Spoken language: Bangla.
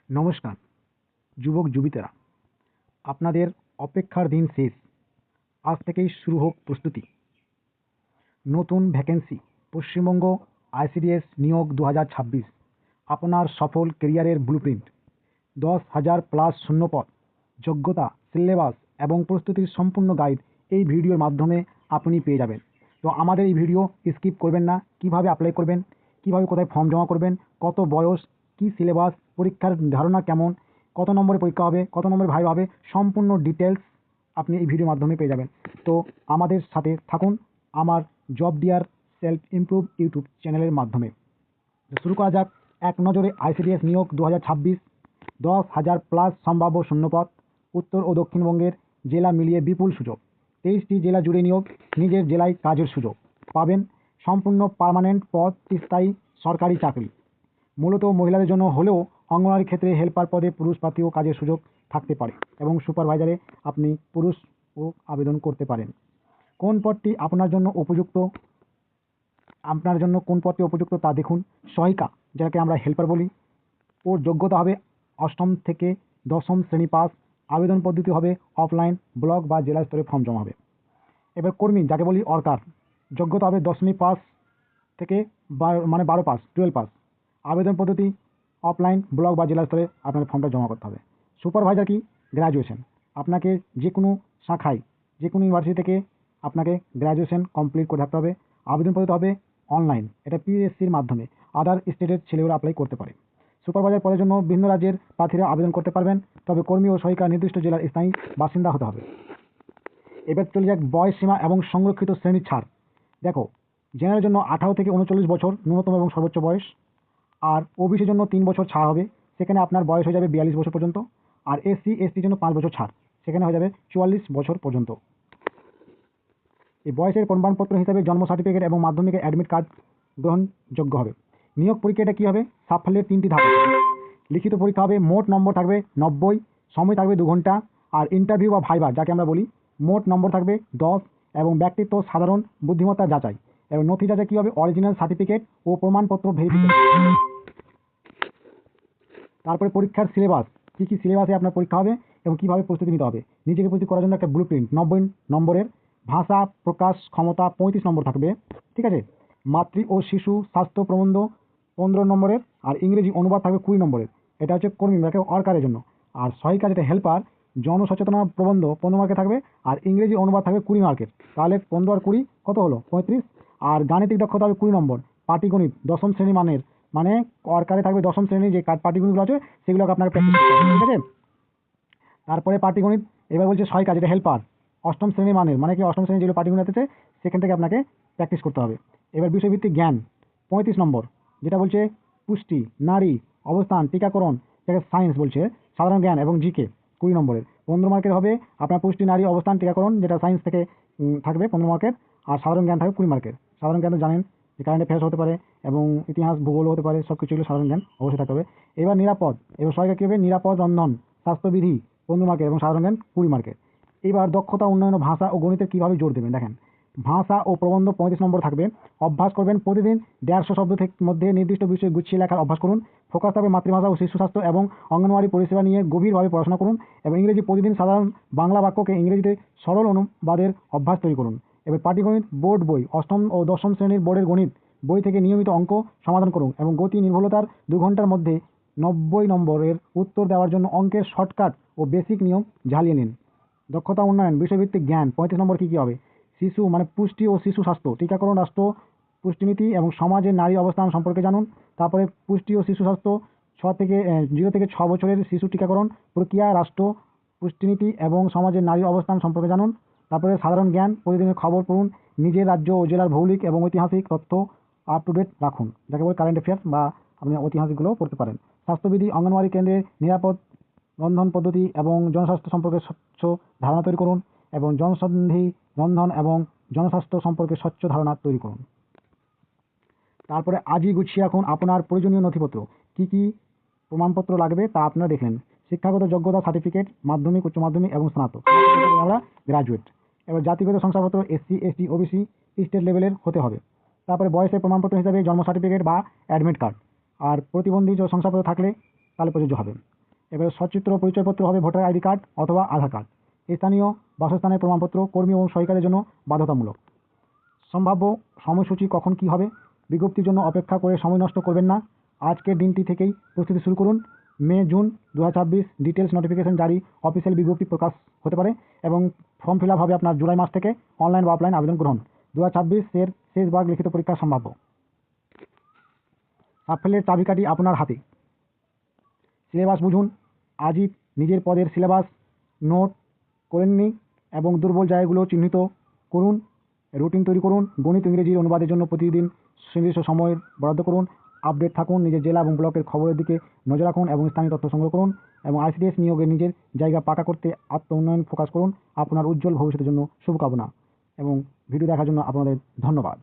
নমস্কার যুবক যুবিতেরা, আপনাদের অপেক্ষার দিন শেষ। আজ থেকেই শুরু হোক প্রস্তুতি। নতুন ভ্যাকেন্সি, পশ্চিমবঙ্গ আইসিডিএস নিয়োগ 2026, আপনার সফল কেরিয়ারের ব্লুপ্রিন্ট। 10,000+ শূন্যপদ, যোগ্যতা, সিলেবাস এবং প্রস্তুতির সম্পূর্ণ গাইড এই ভিডিওর মাধ্যমে আপনি পেয়ে যাবেন। তো আমাদের এই ভিডিও স্কিপ করবেন না। কিভাবে অ্যাপ্লাই করবেন, কিভাবে কোথায় ফর্ম জমা করবেন, কত বয়স, কি সিলেবাস, পরীক্ষার ধারণা কেমন, কত নম্বরে পরীক্ষা হবে, কত নম্বরে ভাইভা হবে, সম্পূর্ণ ডিটেলস আপনি এই ভিডিওর মাধ্যমে পেয়ে যাবেন। তো আমাদের সাথে থাকুন আমার job dear self improve YouTube চ্যানেলের মাধ্যমে। শুরু করা যাক। এক নজরে আইসিডিএস নিয়োগ 2026, 10,000+ সম্ভাব্য শূন্যপদ, উত্তর ও দক্ষিণবঙ্গের জেলা মিলিয়ে বিপুল সুযোগ। 23টি জেলা জুড়ে নিয়োগ, নিজের জেলায় কাজের সুযোগ পাবেন। সম্পূর্ণ পার্মানেন্ট পদ, স্থায়ী সরকারি চাকরি। মূলত মহিলাদের জন্য হলেও অঙ্গনওয়াড়ি ক্ষেত্রে হেল্পার পদে পুরুষ প্রার্থীও কাজের সুযোগ থাকতে পারে এবং সুপারভাইজারে আপনি পুরুষও আবেদন করতে পারেন। কোন পদটি আপনার জন্য উপযুক্ত তা দেখুন। সহায়িকা, যাকে আমরা হেল্পার বলি, ওর যোগ্যতা হবে 8ম থেকে 10ম শ্রেণী পাস। আবেদন পদ্ধতি হবে অফলাইন, ব্লক বা জেলা স্তরে ফর্ম জমা হবে। এবার কর্মী, যাকে বলি ওয়ার্কার, যোগ্যতা হবে 10ম পাস থেকে 12 পাস, 12 পাস। আবেদন পদ্ধতি অফলাইন, ব্লক বা জেলা স্তরে আপনার ফর্মটা জমা করতে হবে। সুপারভাইজার কি? গ্র্যাজুয়েশন। আপনাকে যে কোনো শাখায়, যে কোনো ইউনিভার্সিটি থেকে আপনাকে গ্র্যাজুয়েশন কমপ্লিট করে থাকতে হবে। আবেদন পদ্ধতি হবে অনলাইন, এটা পিএসসির মাধ্যমে। আদার স্টেটের ছেলেরা অ্যাপ্লাই করতে পারে। সুপারভাইজার পদের জন্য বিভিন্ন রাজ্যের প্রার্থীরা আবেদন করতে পারবেন, তবে কর্মী ও সহায়িকা নির্দিষ্ট জেলার স্থায়ী বাসিন্দা হতে হবে। এবার চলে যাক বয়স সীমা এবং সংরক্ষিত শ্রেণীর ছাড়। দেখো, জেনারেলের জন্য 18 থেকে 39 বছর ন্যূনতম এবং সর্বোচ্চ বয়স। আর ওবিসির জন্য 3 বছর ছাড় হবে, সেখানে আপনার বয়স হয়ে যাবে 42 বছর পর্যন্ত। আর এসসি এসটির জন্য 5 বছর ছাড়, সেখানে হয়ে যাবে 44 বছর পর্যন্ত। এই বয়সের প্রমাণপত্র হিসাবে জন্ম সার্টিফিকেট এবং মাধ্যমিকের অ্যাডমিট কার্ড গ্রহণযোগ্য হবে। নিয়োগ পরীক্ষাটা কী হবে? সাফল্যের 3টি ধাপ। লিখিত পরীক্ষা হবে, মোট নম্বর থাকবে 90, সময় থাকবে 2 ঘন্টা। আর ইন্টারভিউ বা ভাইভা, যাকে আমরা বলি, মোট নম্বর থাকবে 10 এবং ব্যক্তিত্ব সাধারণ বুদ্ধিমত্তা যাচাই। এবং নথি যাচাই কী হবে? অরিজিনাল সার্টিফিকেট ও প্রমাণপত্র ভেরিফিকেশন। তারপরে পরীক্ষার সিলেবাস, কী কী সিলেবাসে আপনার পরীক্ষা হবে এবং কীভাবে প্রস্তুতি নিতে হবে। নিজেকে প্রস্তুতি করার জন্য একটা ব্লুপ্রিন্ট 90 নম্বরের। ভাষা প্রকাশ ক্ষমতা 35 নম্বর থাকবে, ঠিক আছে। মাতৃ ও শিশু স্বাস্থ্য প্রবন্ধ 15 নম্বরের। আর ইংরেজি অনুবাদ থাকবে 20 নম্বরের। এটা হচ্ছে কর্মী বা ওয়ার্কারের জন্য। আর সহায়িকা, যেটা হেল্পার, জনসচেতনতা প্রবন্ধ 15 মার্কের থাকবে, আর ইংরেজি অনুবাদ থাকবে 20 মার্কের। তাহলে 15 আর 20 কত হলো? 35। আর গাণিতিক দক্ষতা হবে 20 নম্বর। পাটিগণিত 10ম শ্রেণী মানের, মানে ওয়ার্কারে থাকবে 10ম শ্রেণীর যে পাটিগণিতগুলো আছে সেগুলোকে আপনার প্র্যাকটিস করতে হবে, ঠিক আছে। তারপরে পাটিগণিত, এবার বলছে সহায়িকা, যেটা হেল্পার, 8ম শ্রেণীর মানের, মানে কি 8ম শ্রেণী যেগুলো পাটিগণিত আছে সেখান থেকে আপনাকে প্র্যাকটিস করতে হবে। এবার বিষয়ভিত্তিক জ্ঞান 35 নম্বর, যেটা বলছে পুষ্টি, নারী, অবস্থান, টিকাকরণ, যেটা সায়েন্স বলছে, সাধারণ জ্ঞান এবং জিকে 20 নম্বরের। 15 মার্কের হবে আপনার পুষ্টি, নারী, অবস্থান, টিকাকরণ, যেটা সায়েন্স থেকে থাকবে 15 মার্কের। আর সাধারণ জ্ঞান থাকবে 20 মার্কের। সাধারণ জ্ঞান তো জানেন যে কারেন্ট অ্যাফেয়ার্স হতে পারে এবং ইতিহাস ভূগোল হতে পারে, সব কিছু সাধারণ জ্ঞান অবশ্যই থাকতে হবে। এবার নিরাপদ, এবার সহায়িকা কী হবে? নিরাপদ রন্ধন, স্বাস্থ্যবিধি 15 মার্কের এবং সাধারণ জ্ঞান 20 মার্কের। এবার দক্ষতা উন্নয়ন, ভাষা ও গণিতের কীভাবে জোর দেবেন দেখেন। ভাষা ও প্রবন্ধ 35 নম্বর থাকবে। অভ্যাস করবেন প্রতিদিন 150 শব্দ মধ্যে নির্দিষ্ট বিষয় গুছিয়ে লেখার অভ্যাস করুন। ফোকাস থাকবে মাতৃভাষা ও শিশু স্বাস্থ্য এবং অঙ্গনওয়াড়ি পরিষেবা নিয়ে গভীরভাবে পড়াশোনা করুন। এবং ইংরেজি প্রতিদিন সাধারণ বাংলা বাক্যকে ইংরেজিতে সরল অনুবাদের অভ্যাস তৈরি করুন। এবার পাটিগণিত বোর্ড বই, 8ম ও 10ম শ্রেণীর বোর্ডের গণিত বই থেকে নিয়মিত অঙ্ক সমাধান করুন এবং গতি নির্ভুলতার 2 ঘন্টার মধ্যে 90 নম্বরের উত্তর দেওয়ার জন্য অঙ্কের শর্টকাট ও বেসিক নিয়ম ঝালিয়ে নিন। দক্ষতা উন্নয়ন, বিষয়ভিত্তিক জ্ঞান 35 নম্বর কী কী হবে? শিশু, মানে পুষ্টি ও শিশু স্বাস্থ্য, টিকাকরণ, রাষ্ট্র পুষ্টিনীতি এবং সমাজে নারী অবস্থান সম্পর্কে জানুন। তারপরে পুষ্টি ও শিশু স্বাস্থ্য 0 থেকে 6 বছরের শিশু টিকাকরণ প্রক্রিয়া, রাষ্ট্র পুষ্টিনীতি এবং সমাজের নারী অবস্থান সম্পর্কে জানুন। তারপরে সাধারণ জ্ঞান, প্রতিদিনের খবর পড়ুন। নিজের রাজ্য ও জেলার ভৌগোলিক এবং ঐতিহাসিক তথ্য আপ টু ডেট রাখুন, যাকে বলে কারেন্ট অ্যাফেয়ার্স, বা আপনি ঐতিহাসিকগুলোও পড়তে পারেন। স্বাস্থ্যবিধি, অঙ্গনওয়াড়ি কেন্দ্রে নিরাপদ রন্ধন পদ্ধতি এবং জনস্বাস্থ্য সম্পর্কে স্বচ্ছ ধারণা তৈরি করুন এবং জনসন্ধি রন্ধন এবং জনস্বাস্থ্য সম্পর্কে স্বচ্ছ ধারণা তৈরি করুন। তারপরে আজই গুছিয়ে রাখুন আপনার প্রয়োজনীয় নথিপত্র। কী কী প্রমাণপত্র লাগবে তা আপনারা দেখলেন। শিক্ষাগত যোগ্যতা সার্টিফিকেট, মাধ্যমিক, উচ্চ মাধ্যমিক এবং স্নাতক, আমরা গ্রাজুয়েট। এবার জাতিগত শংসাপত্র এসসি এসটি ওবিসি স্টেট লেভেলের হতে হবে। তারপরে বয়সের প্রমাণপত্র হিসাবে জন্ম সার্টিফিকেট বা অ্যাডমিট কার্ড। আর প্রতিবন্ধী শংসাপত্র থাকলে তাহলে প্রযোজ্য হবে। এবারে সচিত্র পরিচয়পত্র হবে ভোটার আইডি কার্ড অথবা আধার কার্ড। স্থানীয় বাসস্থানের প্রমাণপত্র কর্মী এবং সহকারীর জন্য বাধ্যতামূলক। সম্ভাব্য সময়সূচি কখন কী হবে, বিজ্ঞপ্তির জন্য অপেক্ষা করে সময় নষ্ট করবেন না, আজকের দিনটি থেকেই প্রস্তুতি শুরু করুন। মে জুন 2026 ডিটেলস নোটিফিকেশন জারি, অফিসিয়াল বিজ্ঞপ্তি প্রকাশ হতে পারে এবং ফর্ম ফিল আপ হবে আপনার জুলাই মাস থেকে। অনলাইন বা অফলাইন আবেদন গ্রহণ। 2026 শেষ ভাগ লিখিত পরীক্ষা সম্ভাব্য। সাফল্যের চাবিকাঠি আপনার হাতে। সিলেবাস বুঝুন। আজই নিজের পদের সিলেবাস নোট করেননি এবং দুর্বল জায়গাগুলো চিহ্নিত করুন। রুটিন তৈরি করুন। গণিত ইংরেজির অনুবাদের জন্য প্রতিদিন নির্দিষ্ট সময় বরাদ্দ করুন। আপডেট থাকুন। নিজের জেলা এবং ব্লকের খবরের দিকে নজর রাখুন এবং স্থানীয় তথ্য সংগ্রহ করুন এবং আইসিডিএস নিয়োগে নিজের জায়গা পাকা করতে আত্ম উন্নয়ন ফোকাস করুন। আপনার উজ্জ্বল ভবিষ্যতের জন্য শুভকামনা এবং ভিডিও দেখার জন্য আপনাদের ধন্যবাদ।